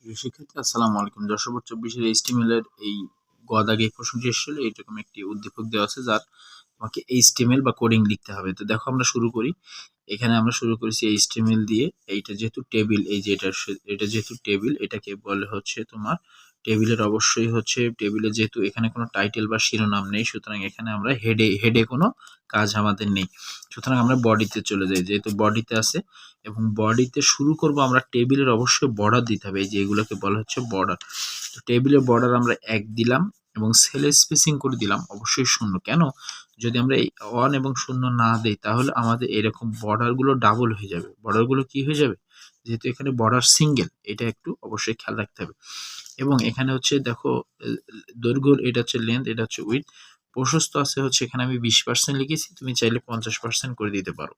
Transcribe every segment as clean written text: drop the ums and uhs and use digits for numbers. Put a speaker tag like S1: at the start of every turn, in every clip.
S1: প্রিয় শিক্ষার্থী, আসসালামু আলাইকুম। 10/24 HTML এর এই দাগে এই প্রশ্নটি এসেছিল। এইরকম একটি উদ্দীপক দেওয়া আছে যার তোমাকে HTML বা কোডিং লিখতে হবে। তো দেখো আমরা শুরু করি। এখানে আমরা শুরু করেছি HTML দিয়ে। এইটা যেহেতু টেবিল, এই যে এটা যেহেতু টেবিল, এটাকে বলে হচ্ছে তোমার টেবিলের অবশ্যই হচ্ছে টেবিলে, যেহেতু এখানে কোনো টাইটেল বা শিরোনাম নেই, সুতরাং এখানে আমরা হেডে কোনো কাজ আমাদের নেই। সুতরাং আমরা বডিতে চলে যাই, যেহেতু বডিতে আছে এবং বডিতে শুরু করব আমরা টেবিলের অবশ্যই বর্ডার দিতে হবে। এই যে এগুলোকে বলা হচ্ছে বর্ডার। তো টেবিলের বর্ডার আমরা 1 দিলাম এবং সেল স্পেসিং করে দিলাম অবশ্যই 0। কেন? যদি আমরা এই 1 এবং 0 না দেই তাহলে আমাদের এরকম বর্ডারগুলো ডাবল হয়ে যাবে। বর্ডারগুলো কি হয়ে যাবে? যেহেতু এখানে বর্ডার সিঙ্গেল, এটা একটু অবশ্যই খেয়াল রাখতে হবে। এবং এখানে হচ্ছে দেখো দৈর্ঘ্য, এটা হচ্ছে লেন্থ, এটা হচ্ছে উইডথ। প্রশস্ত আছে হচ্ছে এখানে আমি 20% লিখেছি, তুমি চাইলে 50% করে দিতে পারো।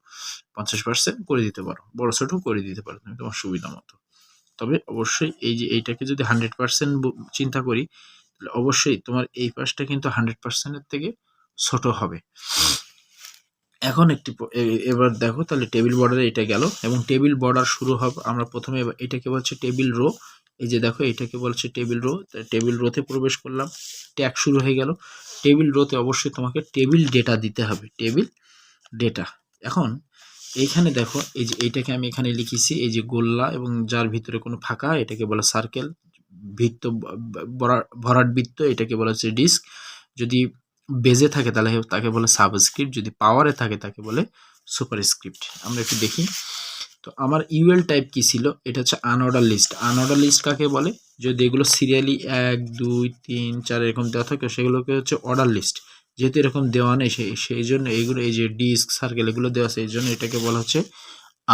S1: 50% করে দিতে পারো, বড় ছোট করে দিতে পারো তুমি তোমার সুবিধা মতো। তবে অবশ্যই এই যে এইটাকে যদি 100% চিন্তা করি, তাহলে অবশ্যই তোমার এই পাশটা কিন্তু 100% এর থেকে ছোট হবে। এখন এবার দেখো, তাহলে টেবিল বর্ডারে এটা গেল এবং টেবিল বর্ডার শুরু হবে। আমরা প্রথমে এটাকে বলছে টেবিল রো। এই যে দেখো, এটাকে বলছে টেবিল রো। টেবিল রোতে প্রবেশ করলাম, ট্যাগ শুরু হয়ে গেল। টেবিল রোতে অবশ্যই তোমাকে টেবিল ডেটা দিতে হবে, টেবিল ডেটা। এখন এইখানে দেখো, এই যে এইটাকে আমি এখানে লিখেছি, এই যে গোল্লা এবং যার ভিতরে কোনো ফাঁকা, এটাকে বলা সার্কেল। বৃত্ত, ভরাট বৃত্ত, এটাকে বলা হচ্ছে ডিস্ক। যদি বেজে থাকে তাহলে তাকে বলে সাবস্ক্রিপ্ট, যদি পাওয়ারে থাকে তাকে বলে সুপারস্ক্রিপ্ট। আমরা একটু দেখি। তো আমার ইউএল টাইপ কি ছিল? এটা হচ্ছে আনঅর্ডার লিস্ট। আনঅর্ডার লিস্ট কাকে বলে? যদি এগুলো সিরিয়ালি 1 2 3 4 এরকম দেওয়া থাকে সেগুলোকে হচ্ছে অর্ডার লিস্ট। যেহেতু এরকম দেওয়া নেই সেই জন্য এইগুলো, এই যে ডিস্ক সার্কেল এগুলো দেওয়া আছে, এই জন্য এটাকে বলা হচ্ছে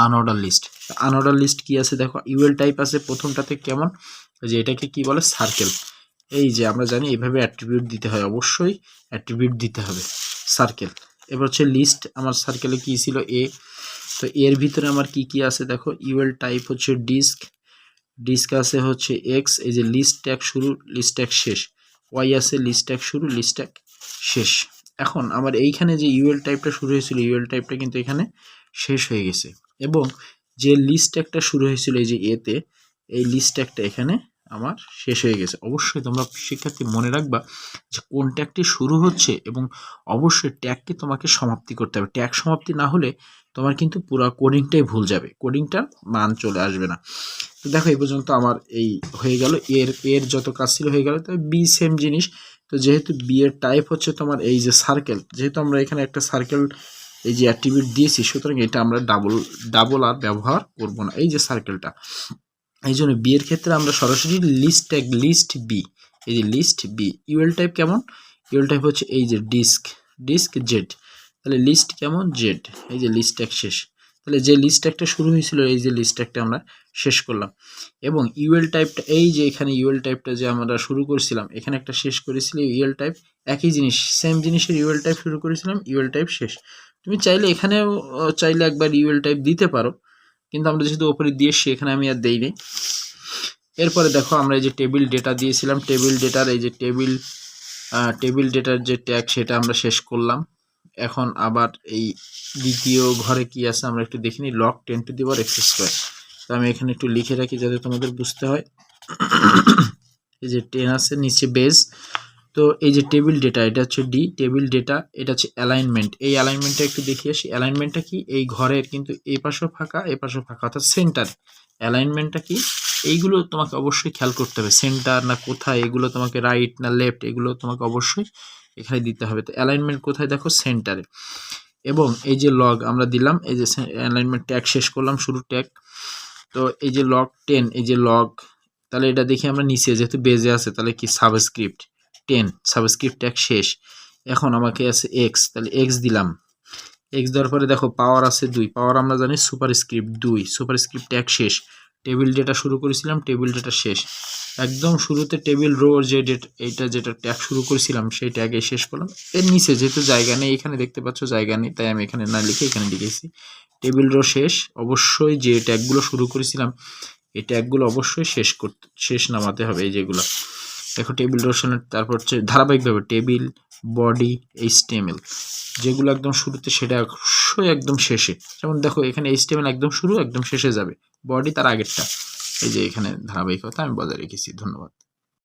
S1: আনঅর্ডার লিস্ট। আনঅর্ডার লিস্ট কি আছে দেখো, ইউএল টাইপ আছে প্রথমটাতে কেমন, যে এটাকে কি বলে সার্কেল। এই যে আমরা জানি এভাবে অ্যাট্রিবিউট দিতে হয়, অবশ্যই অ্যাট্রিবিউট দিতে হবে সার্কেল। এবার হচ্ছে লিস্ট, আমার সার্কেলে কি ছিল এ। তো এর ভিতরে আমার কি কি আছে দেখো, ইউএল টাইপ হচ্ছে ডিস্ক, ডিস্ক আছে হচ্ছে এক্স, এই যে লিস্ট ট্যাগ শুরু লিস্ট ট্যাগ শেষ। ওয়াই আছে লিস্ট ট্যাগ শুরু লিস্ট ট্যাগ শেষ। এখন আমার এইখানে যে ইউএল টাইপটা শুরু হয়েছিল, ইউএল টাইপটা কিন্তু এখানে শেষ হয়ে গেছে। এবং যে লিস্ট ট্যাগটা শুরু হয়েছিল এই যে এতে, এই লিস্ট ট্যাগটা এখানে আমার শেষ হয়ে গেছে। অবশ্যই তোমরা শিক্ষার্থী মনে রাখবা যে কোন ট্যাগটি শুরু হচ্ছে এবং অবশ্যই ট্যাগকে তোমাকে সমাপ্তি করতে হবে। ট্যাগ সমাপ্তি না হলে তোমার কিন্তু পুরো কোডিংটাই ভুল যাবে, কোডিংটার মান চলে আসবে না। তো দেখো এই পর্যন্ত আমার এই হয়ে গেল, এর যত কাজ ছিল হয়ে গেল। তবে বি সেম জিনিস। তো যেহেতু বি এর টাইপ হচ্ছে তোমার এই যে সার্কেল, যেহেতু আমরা এখানে একটা সার্কেল এই যে অ্যাট্রিবিউট দিয়েছি, সুতরাং এটা আমরা ডাবল আর ব্যবহার করব না, এই যে সার্কেলটা। এই জন্য বি এর ক্ষেত্রে আমরা সরাসরি লিস্ট ট্যাগ লিস্ট বি, এই যে লিস্ট বি। ইউএল টাইপ কেমন? ইউএল টাইপ হচ্ছে এই যে ডিস্ক জেড। তাহলে লিস্ট কেমন? জেড। এই যে লিস্ট ট্যাগ শেষ। তাহলে যে লিস্ট ট্যাগটা শুরু হয়েছিল এই যে লিস্ট ট্যাগটা আমরা শেষ করলাম। এবং ইউএল টাইপটা, এই যে এখানে ইউএল টাইপটা যে আমরা শুরু করেছিলাম, এখানে একটা শেষ করেছিলাম ইউএল টাইপ। একই জিনিস, সেম জিনিসের ইউএল টাইপ শুরু করেছিলাম, ইউএল টাইপ শেষ। তুমি চাইলে এখানেও চাইলে একবার ইউএল টাইপ দিতে পারো, কিন্তু আমরা যেহেতু ওপরে দিয়ে এসছি এখানে আমি আর দেইনি। এরপরে দেখো আমরা এই যে টেবিল ডেটা দিয়েছিলাম, টেবিল ডেটার এই যে টেবিল ডেটার যে ট্যাগ সেটা আমরা শেষ করলাম। এখন আবার এই দ্বিতীয় ঘরে কি আছে আমরা একটু দেখিনি, লগ 10^x²। তো আমি এখানে একটু লিখে রাখি যাতে তোমাদের বুঝতে হয়। এই যে 10 আছে, নিচে বেস। তো এই যে টেবিল ডেটা, এটা হচ্ছে ডি টেবিল ডেটা, এটা হচ্ছে অ্যালাইনমেন্ট। এই অ্যালাইনমেন্টটা একটু দেখিয়ে আসি। অ্যালাইনমেন্টটা কি? এই ঘরের কিন্তু এই পাশেও ফাঁকা এই পাশেও ফাঁকা, অর্থাৎ সেন্টার। অ্যালাইনমেন্টটা কি? এইগুলো তোমাকে অবশ্যই খেয়াল করতে হবে, সেন্টার না কোথায়, এগুলো তোমাকে রাইট না লেফট, এগুলো তোমাকে অবশ্যই এখানে দিতে হবে। তো অ্যালাইনমেন্ট কোথায় দেখো? সেন্টারে। এবং এই যে লগ আমরা দিলাম, এই যে অ্যালাইনমেন্ট ট্যাগ শেষ করলাম, শুরু ট্যাগ। তো এই যে লগ 10, এই যে লগ, তাহলে এটা দেখি আমরা নিচে যেহেতু বেজে আছে তাহলে কি সাবস্ক্রিপ্ট 10, সাবস্ক্রিপ্ট ট্যাগ শেষ। এখন আমাকে আছে এক্স, তাহলে এক্স দিলাম। এক্স দেওয়ার পরে দেখো পাওয়ার আছে 2, পাওয়ার আমরা জানি সুপারস্ক্রিপ্ট 2, সুপারস্ক্রিপ্ট ট্যাগ শেষ। টেবিল ডেটা শুরু করেছিলাম, টেবিল ডেটা শেষ। একদম শুরুতে টেবিল রো যে এইটা যেটা ট্যাগ শুরু করেছিলাম সেই ট্যাগে শেষ করলাম। এর নিচে যেহেতু জায়গা নেই, এখানে দেখতে পাচ্ছ জায়গা নেই, তাই আমি এখানে না লিখে এখানে লিখেছি টেবিল রো শেষ। অবশ্যই যে ট্যাগগুলো শুরু করেছিলাম এই ট্যাগগুলো অবশ্যই শেষ নামাতে হবে। এই যেগুলো দেখো টেবিল রোশনের, তারপর হচ্ছে ধারাবাহিকভাবে টেবিল বডি HTML, যেগুলো একদম শুরুতে সেটা অবশ্যই একদম শেষে। যেমন দেখো এখানে HTML একদম শুরু একদম শেষে যাবে, বডি তার আগেরটা। এই যে এখানে ধারাবাহিকতা আমি বজায় রেখেছি। ধন্যবাদ।